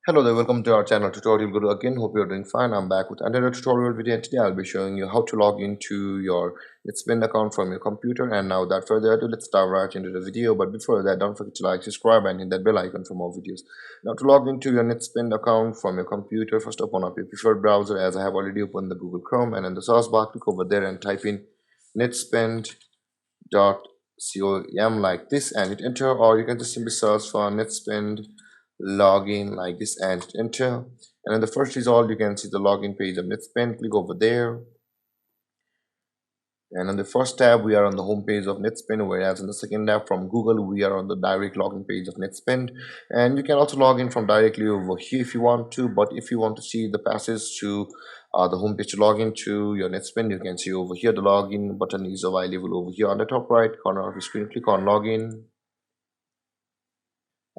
Hello there, welcome to our channel tutorial guru again. Hope you're doing fine. I'm back with another tutorial video, and today I'll be showing you how to log into your Netspend account from your computer. And now without further ado, let's dive right into the video. But before that, don't forget to like, subscribe and hit that bell icon for more videos. Now to log into your Netspend account from your computer, first open up your preferred browser, as I have already opened the Google Chrome, and in the search bar click over there and type in netspend.com like this and hit enter, or you can just simply search for Netspend login like this and hit enter. And in the first result you can see the login page of Netspend. Click over there, and on the first tab we are on the home page of Netspend, whereas in the second tab from Google we are on the direct login page of Netspend. And you can also log in from directly over here if you want to, but if you want to see the passage to the home page to log into your Netspend, you can see over here the login button is available over here on the top right corner of your screen. Click on login,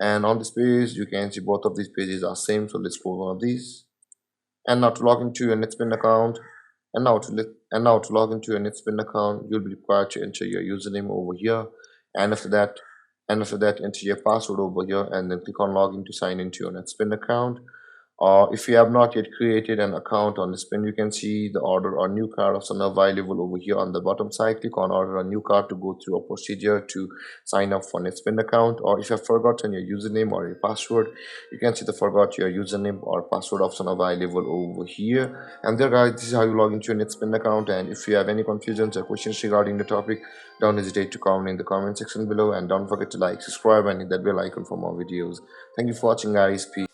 and on this page you can see both of these pages are same. So let's close one of these. And now to log into your Netspend account, and now to log into your Netspend account, you'll be required to enter your username over here, and after that enter your password over here, and then click on login to sign into your Netspend account. Or if you have not yet created an account on Netspend, you can see the order or new card option available over here on the bottom side. Click on order a new card to go through a procedure to sign up for Netspend account. Or if you have forgotten your username or your password, you can see the forgot your username or password option available over here. And there guys, this is how you log into your Netspend account. And if you have any confusions or questions regarding the topic, don't hesitate to comment in the comment section below, and don't forget to like, subscribe and hit that bell icon for more videos. Thank you for watching guys. Peace.